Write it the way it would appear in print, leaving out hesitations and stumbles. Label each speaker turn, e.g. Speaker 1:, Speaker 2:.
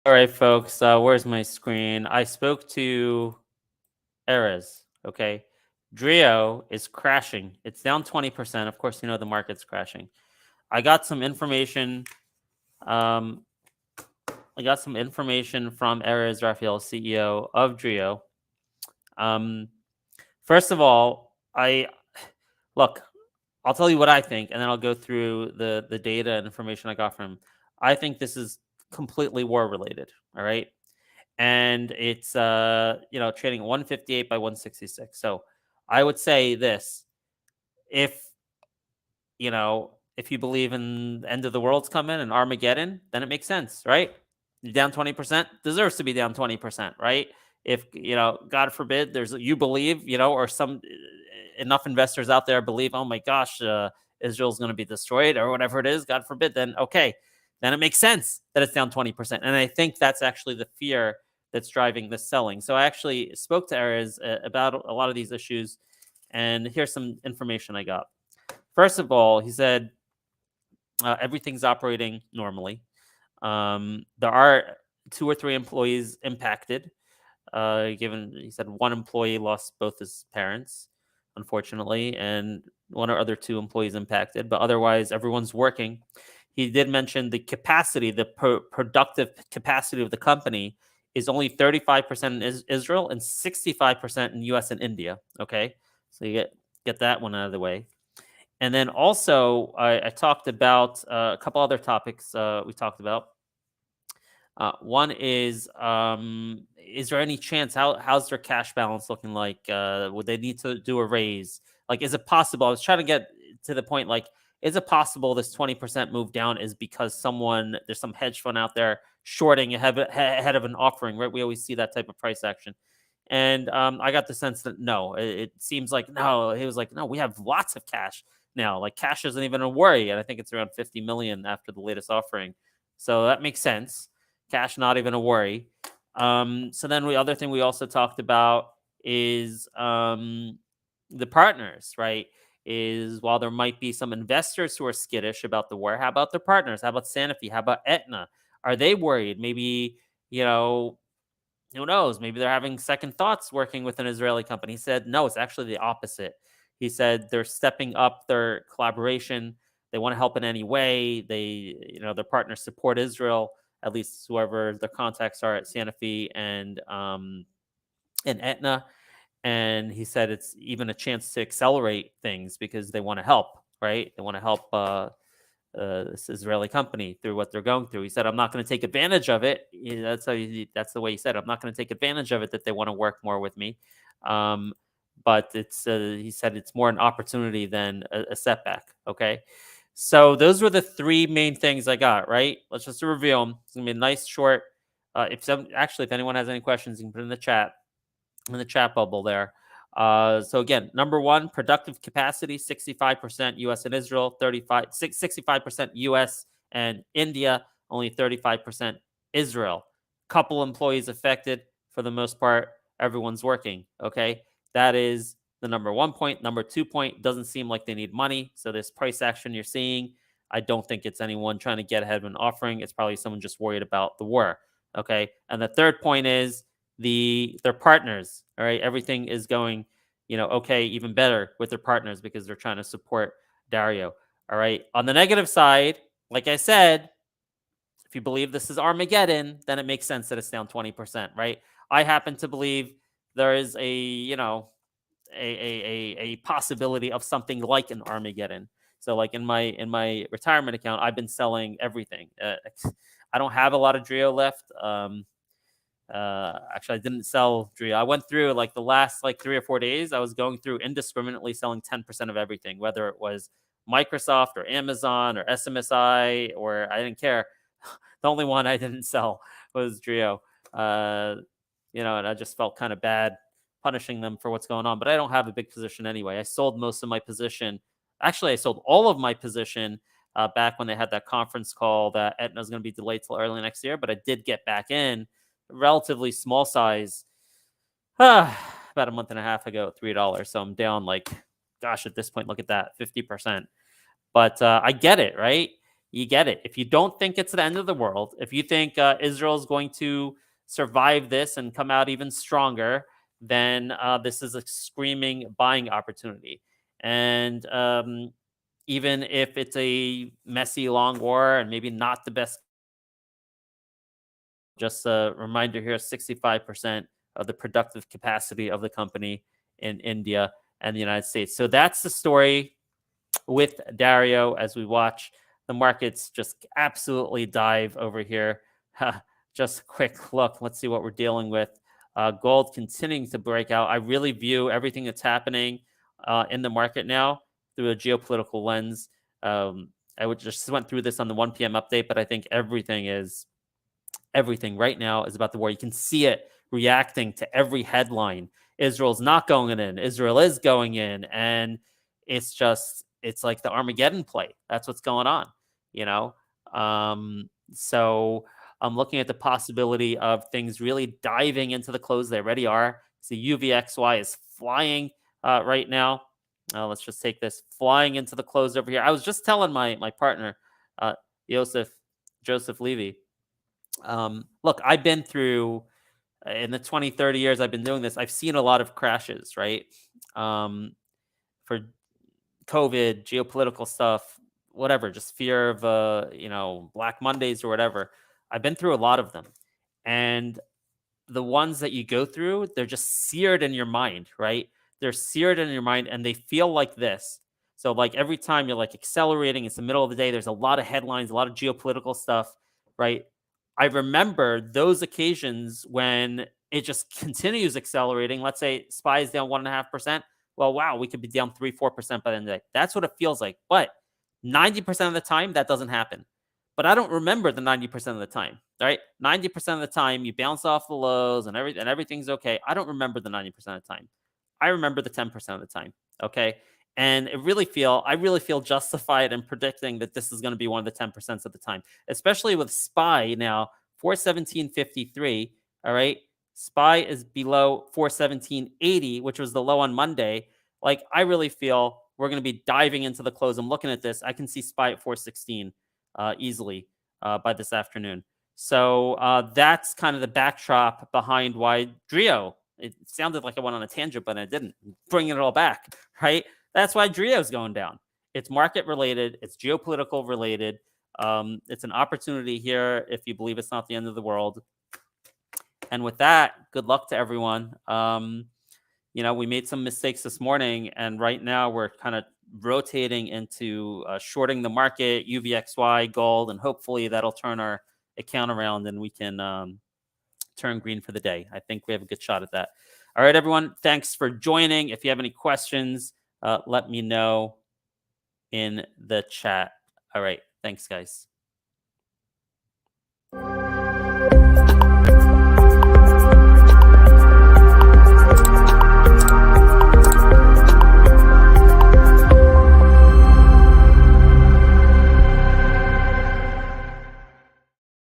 Speaker 1: All right, folks, where's my screen? I spoke to Erez, okay? DRIO is crashing. It's down 20%. Of course, you know the market's crashing. I got some information. I got some information from Erez Raphael, CEO of DRIO. First of all, look, I'll tell you what I think, and then I'll go through the data and information I got from him. I think this is completely war related. All right. And it's trading 158 by 166. So I would say this: if if you believe in the end of the world's coming and Armageddon, then it makes sense, right? Down 20% deserves to be down 20%, right? If God forbid, you believe, or some enough investors out there believe, oh my gosh, Israel's going to be destroyed or whatever it is, God forbid, then okay, then it makes sense that it's down 20%. And I think that's actually the fear that's driving this selling. So I actually spoke to Erez about a lot of these issues, and here's some information I got. First of all, he said everything's operating normally. There are 2 or 3 employees impacted. Given he said one employee lost both his parents, unfortunately, and one or other 2 employees impacted, but otherwise everyone's working. He did mention the capacity, the productive capacity of the company is only 35% in Israel and 65% in US and India. Okay. So you get that one out of the way. And then also, I talked about a couple other topics we talked about. One is there any chance? How's their cash balance looking like? Would they need to do a raise? Like, is it possible? I was trying to get to the point. Like, is it possible this 20% move down is because there's some hedge fund out there shorting ahead of an offering, right? We always see that type of price action. And I got the sense that no, it seems like no. He was like, no, we have lots of cash now. Like, cash isn't even a worry, and I think it's around 50 million after the latest offering. So that makes sense. Cash not even a worry. So then the other thing we also talked about is the partners, right? Is while there might be some investors who are skittish about the war, how about their partners? How about Sanofi? How about Aetna? Are they worried? Maybe, who knows? Maybe they're having second thoughts working with an Israeli company. He said, no, it's actually the opposite. He said they're stepping up their collaboration. They want to help in any way. Their partners support Israel, at least whoever their contacts are at Sanofi and Aetna. And he said it's even a chance to accelerate things because they want to help, right? They want to help this Israeli company through what they're going through. He said, "I'm not going to take advantage of it." That's the way he said, "I'm not going to take advantage of it that they want to work more with me." Um, but he said it's more an opportunity than a setback. Okay, so those were the 3 main things I got. Right, let's just review them. It's gonna be a nice short. If anyone has any questions, you can put in the chat bubble there. So again, number one, productive capacity, 65% US and Israel, 65% US and India, only 35% Israel. Couple employees affected. For the most part, everyone's working. Okay. That is the number 1 point. Number 2 point, doesn't seem like they need money. So this price action you're seeing, I don't think it's anyone trying to get ahead of an offering. It's probably someone just worried about the war. Okay. And the third point is their partners. All right, everything is going, okay, even better with their partners because they're trying to support DRIO. All right. On the negative side, like I said, if you believe this is Armageddon, then it makes sense that it's down 20%, right? I happen to believe there is a possibility of something like an Armageddon. So like in my retirement account, I've been selling everything. I don't have a lot of DRIO left. Actually, I didn't sell DRIO. I went through like the last 3 or 4 days. I was going through indiscriminately selling 10% of everything, whether it was Microsoft or Amazon or SMSI, or I didn't care. The only one I didn't sell was DRIO. And I just felt kind of bad punishing them for what's going on. But I don't have a big position anyway. I sold most of my position. Actually, I sold all of my position back when they had that conference call that Aetna is going to be delayed till early next year. But I did get back in relatively small size about a month and a half ago, $3. So I'm down at this point, look at that, 50%. But I get it, right? You get it. If you don't think it's the end of the world, if you think Israel is going to survive this and come out even stronger, then this is a screaming buying opportunity. And even if it's a messy, long war and maybe not the best, just a reminder here, 65% of the productive capacity of the company in India and the United States. So that's the story with DRIO as we watch the markets just absolutely dive over here. Just a quick look. Let's see what we're dealing with. Gold continuing to break out. I really view everything that's happening in the market now through a geopolitical lens. I would just went through this on the 1 p.m. update, but I think everything right now is about the war. You can see it reacting to every headline. Israel's not going in. Israel is going in. And it's like the Armageddon play. That's what's going on, you know? So I'm looking at the possibility of things really diving into the close. They already are. See, UVXY is flying right now. Let's just take this flying into the close over here. I was just telling my partner, Joseph Levy, Look, I've been through in the 20, 30 years I've been doing this, I've seen a lot of crashes, right? Um, for COVID, geopolitical stuff, whatever, just fear of Black Mondays or whatever. I've been through a lot of them. And the ones that you go through, they're just seared in your mind, right? They're seared in your mind and they feel like this. So like every time you're like accelerating, it's the middle of the day, there's a lot of headlines, a lot of geopolitical stuff, right? I remember those occasions when it just continues accelerating. Let's say SPY is down 1.5%. Well, wow, we could be down 3, 4% by the end of the day. That's what it feels like. But 90% of the time, that doesn't happen. But I don't remember the 90% of the time, right? 90% of the time, you bounce off the lows and everything's okay. I don't remember the 90% of the time. I remember the 10% of the time. Okay. And I really feel justified in predicting that this is going to be one of the 10% of the time, especially with SPY now, 417.53. All right. SPY is below 417.80, which was the low on Monday. Like, I really feel we're going to be diving into the close. I'm looking at this. I can see SPY at 416 easily by this afternoon. So that's kind of the backdrop behind why DRIO. It sounded like I went on a tangent, but I didn't. Bringing it all back, right? That's why DRIO is going down. It's market related. It's geopolitical related. It's an opportunity here if you believe it's not the end of the world. And with that, good luck to everyone. We made some mistakes this morning, and right now we're kind of rotating into shorting the market, UVXY, gold, and hopefully that'll turn our account around and we can turn green for the day. I think we have a good shot at that. All right, everyone. Thanks for joining. If you have any questions, let me know in the chat. All right. Thanks, guys.